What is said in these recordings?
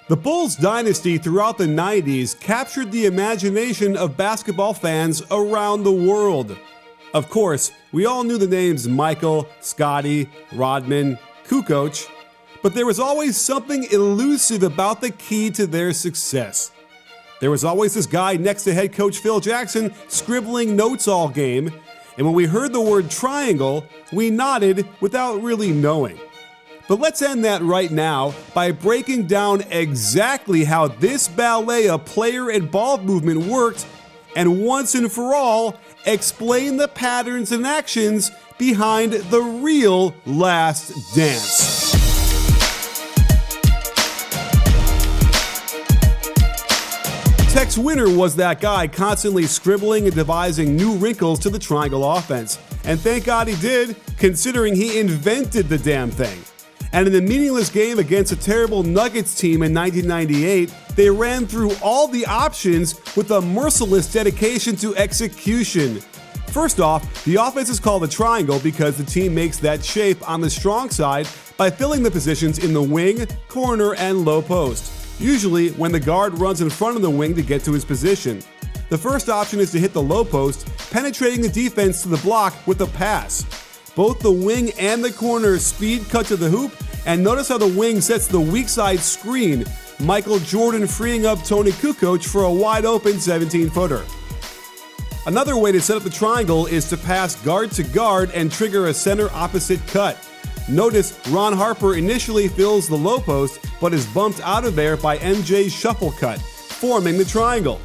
The Bulls Dynasty throughout the 90s captured the imagination of basketball fans around the world. Of course, we all knew the names Michael, Scottie, Rodman, Kukoc, but there was always something elusive about the key to their success. There was always this guy next to head coach Phil Jackson scribbling notes all game, and when we heard the word triangle, we nodded without really knowing. But let's end that right now by breaking down exactly how this ballet of player and ball movement worked, and once and for all, explain the patterns and actions behind the real Last Dance. Tex Winter was that guy constantly scribbling and devising new wrinkles to the triangle offense. And thank God he did, considering he invented the damn thing. And in the meaningless game against a terrible Nuggets team in 1998, they ran through all the options with a merciless dedication to execution. First off, the offense is called a triangle because the team makes that shape on the strong side by filling the positions in the wing, corner, and low post, usually when the guard runs in front of the wing to get to his position. The first option is to hit the low post, penetrating the defense to the block with a pass. Both the wing and the corner speed cut to the hoop, and notice how the wing sets the weak side screen, Michael Jordan freeing up Tony Kukoc for a wide open 17-footer. Another way to set up the triangle is to pass guard to guard and trigger a center opposite cut. Notice Ron Harper initially fills the low post, but is bumped out of there by MJ's shuffle cut, forming the triangle.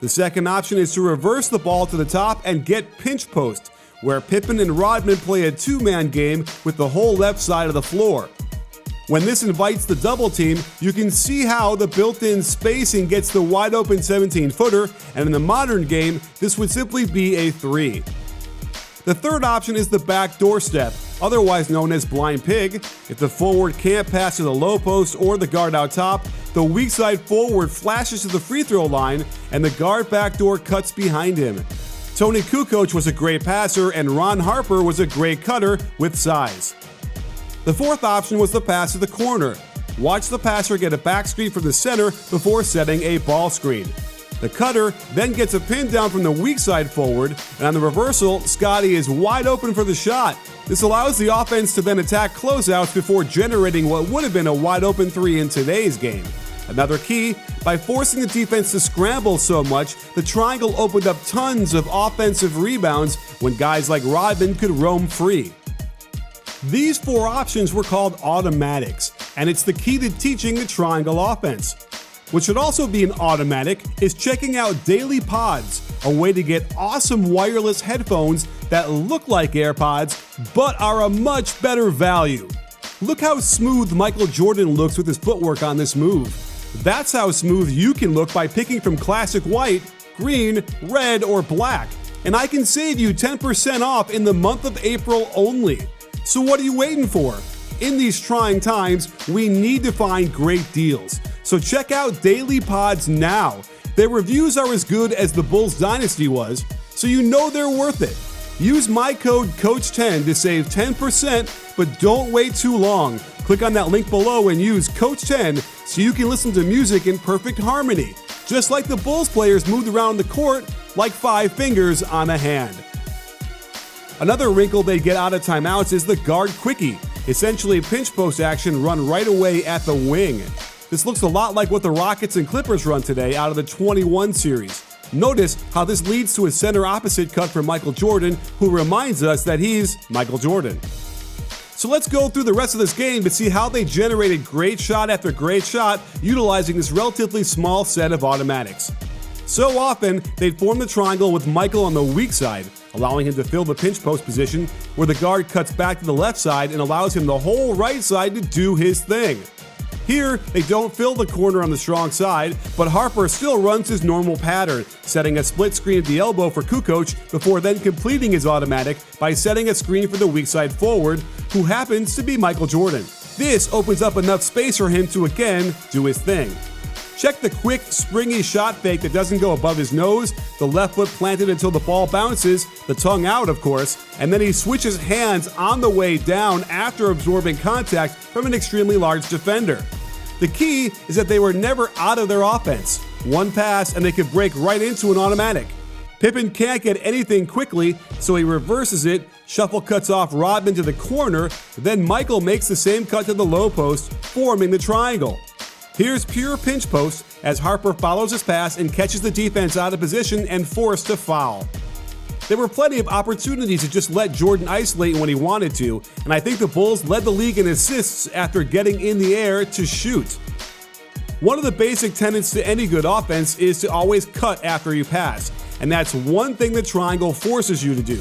The second option is to reverse the ball to the top and get pinch post, where Pippen and Rodman play a two-man game with the whole left side of the floor. When this invites the double team, you can see how the built-in spacing gets the wide-open 17-footer, and in the modern game, this would simply be a three. The third option is the backdoor step, otherwise known as blind pig. If the forward can't pass to the low post or the guard out top, the weak side forward flashes to the free throw line, and the guard backdoor cuts behind him. Tony Kukoc was a great passer, and Ron Harper was a great cutter with size. The fourth option was the pass to the corner. Watch the passer get a back screen from the center before setting a ball screen. The cutter then gets a pin down from the weak side forward, and on the reversal, Scottie is wide open for the shot. This allows the offense to then attack closeouts before generating what would have been a wide open three in today's game. Another key, by forcing the defense to scramble so much, the triangle opened up tons of offensive rebounds when guys like Rodman could roam free. These four options were called automatics, and it's the key to teaching the triangle offense. What should also be an automatic is checking out Daily Pods, a way to get awesome wireless headphones that look like AirPods, but are a much better value. Look how smooth Michael Jordan looks with his footwork on this move. That's how smooth you can look by picking from classic white, green, red, or black. And I can save you 10% off in the month of April only. So what are you waiting for? In these trying times, we need to find great deals. So check out Daily Pods now. Their reviews are as good as the Bulls Dynasty was, so you know they're worth it. Use my code COACH10 to save 10%, but don't wait too long. Click on that link below and use COACH10 so you can listen to music in perfect harmony, just like the Bulls players moved around the court like 5 fingers on a hand. Another wrinkle they get out of timeouts is the guard quickie, essentially pinch post action run right away at the wing. This looks a lot like what the Rockets and Clippers run today out of the 21 series. Notice how this leads to a center opposite cut for Michael Jordan, who reminds us that he's Michael Jordan. So let's go through the rest of this game to see how they generated great shot after great shot utilizing this relatively small set of automatics. So often, they'd form the triangle with Michael on the weak side, allowing him to fill the pinch post position, where the guard cuts back to the left side and allows him the whole right side to do his thing. Here, they don't fill the corner on the strong side, but Harper still runs his normal pattern, setting a split screen at the elbow for Kukoc before then completing his automatic by setting a screen for the weak side forward, who happens to be Michael Jordan. This opens up enough space for him to again do his thing. Check the quick, springy shot fake that doesn't go above his nose, the left foot planted until the ball bounces, the tongue out of course, and then he switches hands on the way down after absorbing contact from an extremely large defender. The key is that they were never out of their offense. One pass and they could break right into an automatic. Pippen can't get anything quickly, so he reverses it, shuffle cuts off Rodman to the corner, then Michael makes the same cut to the low post, forming the triangle. Here's pure pinch post as Harper follows his pass and catches the defense out of position and forced to foul. There were plenty of opportunities to just let Jordan isolate when he wanted to, and I think the Bulls led the league in assists after getting in the air to shoot. One of the basic tenets to any good offense is to always cut after you pass, and that's one thing the triangle forces you to do.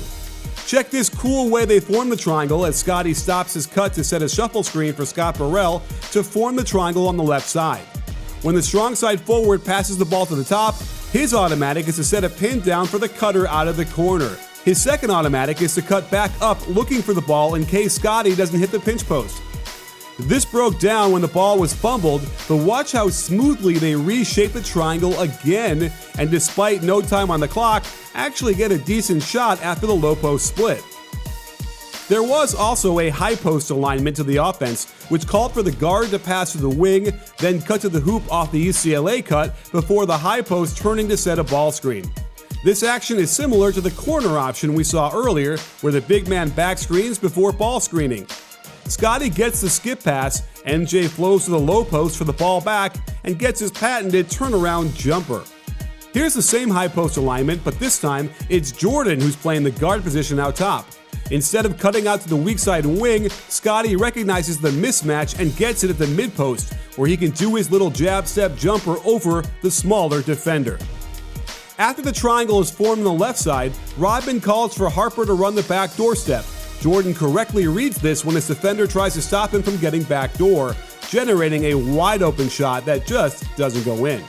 Check this cool way they form the triangle as Scottie stops his cut to set a shuffle screen for Scott Burrell to form the triangle on the left side. When the strong side forward passes the ball to the top, his automatic is to set a pin down for the cutter out of the corner. His second automatic is to cut back up looking for the ball in case Scottie doesn't hit the pinch post. This broke down when the ball was fumbled, but watch how smoothly they reshape the triangle again, and despite no time on the clock, actually get a decent shot after the low post split. There was also a high post alignment to the offense, which called for the guard to pass to the wing, then cut to the hoop off the UCLA cut before the high post turning to set a ball screen. This action is similar to the corner option we saw earlier, where the big man back screens before ball screening. Scottie gets the skip pass, MJ flows to the low post for the ball back, and gets his patented turnaround jumper. Here's the same high post alignment, but this time it's Jordan who's playing the guard position out top. Instead of cutting out to the weak side wing, Scottie recognizes the mismatch and gets it at the mid post, where he can do his little jab step jumper over the smaller defender. After the triangle is formed on the left side, Rodman calls for Harper to run the backdoor step. Jordan correctly reads this when his defender tries to stop him from getting backdoor, generating a wide open shot that just doesn't go in.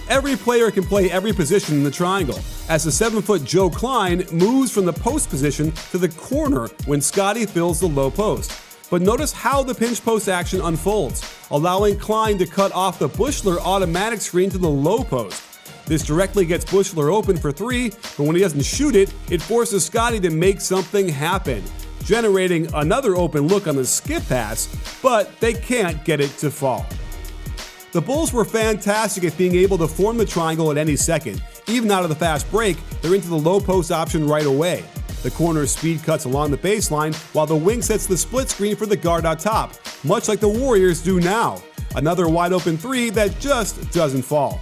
Every player can play every position in the triangle, as the 7-foot Joe Klein moves from the post position to the corner when Scottie fills the low post. But notice how the pinch post action unfolds, allowing Klein to cut off the Buechler automatic screen to the low post. This directly gets Buechler open for three, but when he doesn't shoot it, it forces Scottie to make something happen, generating another open look on the skip pass, but they can't get it to fall. The Bulls were fantastic at being able to form the triangle at any second. Even out of the fast break, they're into the low post option right away. The corner speed cuts along the baseline, while the wing sets the split screen for the guard out top, much like the Warriors do now. Another wide open three that just doesn't fall.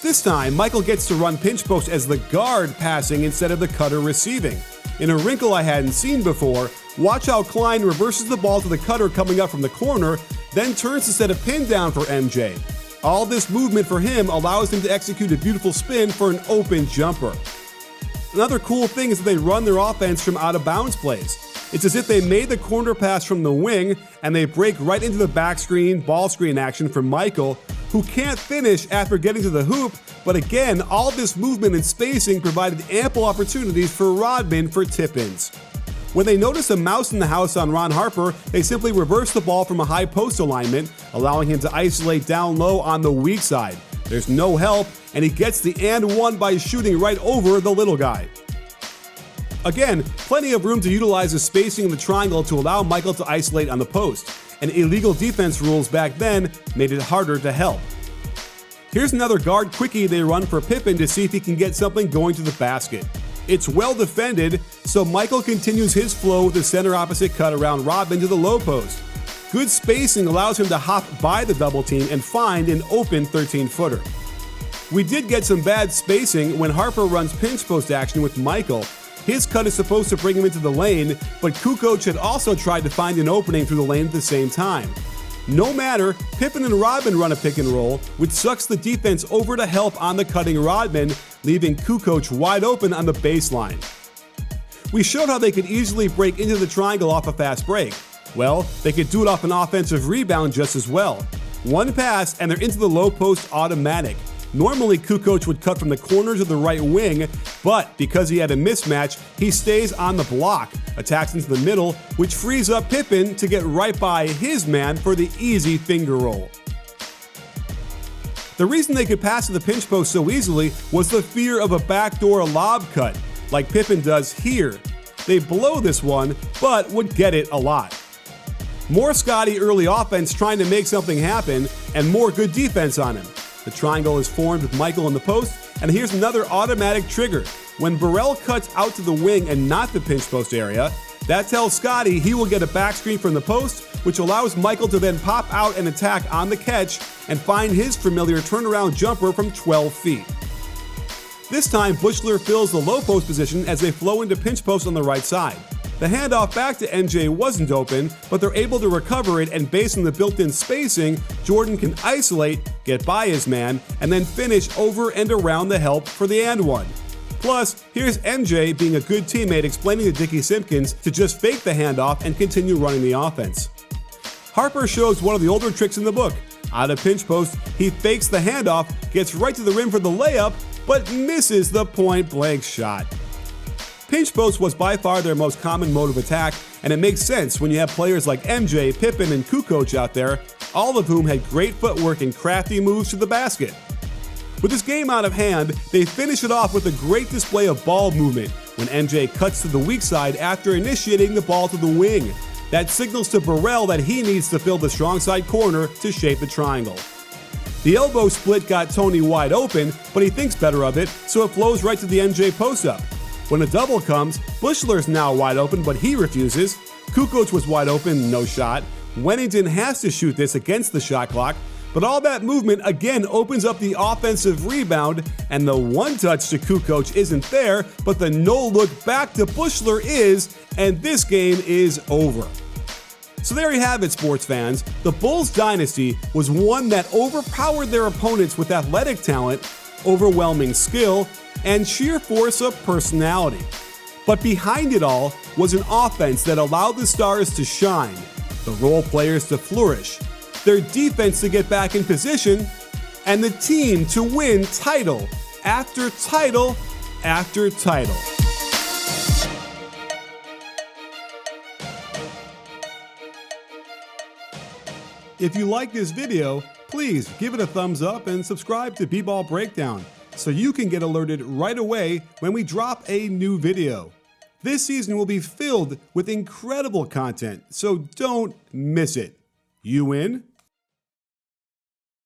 This time, Michael gets to run pinch post as the guard passing instead of the cutter receiving. In a wrinkle I hadn't seen before, watch how Klein reverses the ball to the cutter coming up from the corner, then turns to set a pin down for MJ. All this movement for him allows him to execute a beautiful spin for an open jumper. Another cool thing is that they run their offense from out of bounds plays. It's as if they made the corner pass from the wing and they break right into the back screen, ball screen action for Michael, who can't finish after getting to the hoop, but again, all this movement and spacing provided ample opportunities for Rodman for tip-ins. When they notice a mouse in the house on Ron Harper, they simply reverse the ball from a high post alignment, allowing him to isolate down low on the weak side. There's no help, and he gets the and one by shooting right over the little guy. Again, plenty of room to utilize the spacing in the triangle to allow Michael to isolate on the post, and illegal defense rules back then made it harder to help. Here's another guard quickie they run for Pippen to see if he can get something going to the basket. It's well defended, so Michael continues his flow with the center opposite cut around Rodman to the low post. Good spacing allows him to hop by the double team and find an open 13-footer. We did get some bad spacing when Harper runs pinch post action with Michael. His cut is supposed to bring him into the lane, but Kukoc had also tried to find an opening through the lane at the same time. No matter, Pippen and Rodman run a pick and roll, which sucks the defense over to help on the cutting Rodman, leaving Kukoc wide open on the baseline. We showed how they could easily break into the triangle off a fast break. Well, they could do it off an offensive rebound just as well. One pass and they're into the low post automatic. Normally, Kukoc would cut from the corner to the right wing, but because he had a mismatch, he stays on the block, attacks into the middle, which frees up Pippen to get right by his man for the easy finger roll. The reason they could pass to the pinch post so easily was the fear of a backdoor lob cut, like Pippen does here. They blow this one, but would get it a lot. More Scottie early offense trying to make something happen, and more good defense on him. The triangle is formed with Michael in the post, and here's another automatic trigger. When Burrell cuts out to the wing and not the pinch post area, that tells Scottie he will get a back screen from the post, which allows Michael to then pop out and attack on the catch and find his familiar turnaround jumper from 12 feet. This time, Buechler fills the low post position as they flow into pinch post on the right side. The handoff back to MJ wasn't open, but they're able to recover it, and based on the built-in spacing, Jordan can isolate, get by his man, and then finish over and around the help for the and one. Plus, here's MJ being a good teammate explaining to Dickie Simpkins to just fake the handoff and continue running the offense. Harper shows one of the older tricks in the book. Out of pinch post, he fakes the handoff, gets right to the rim for the layup, but misses the point-blank shot. Pinch post was by far their most common mode of attack, and it makes sense when you have players like MJ, Pippen, and Kukoc out there, all of whom had great footwork and crafty moves to the basket. With this game out of hand, they finish it off with a great display of ball movement when MJ cuts to the weak side after initiating the ball to the wing. That signals to Burrell that he needs to fill the strong side corner to shape the triangle. The elbow split got Tony wide open, but he thinks better of it, so it flows right to the MJ post-up. When a double comes, Buechler's now wide open, but he refuses. Kukoc was wide open, no shot. Wennington has to shoot this against the shot clock, but all that movement again opens up the offensive rebound, and the one touch to Kukoc isn't there, but the no-look back to Buechler is, and this game is over. So there you have it, sports fans. The Bulls Dynasty was one that overpowered their opponents with athletic talent, overwhelming skill, and sheer force of personality. But behind it all was an offense that allowed the stars to shine, the role players to flourish, their defense to get back in position, and the team to win title after title after title. If you like this video, please give it a thumbs up and subscribe to B-Ball Breakdown so you can get alerted right away when we drop a new video. This season will be filled with incredible content, so don't miss it. You in?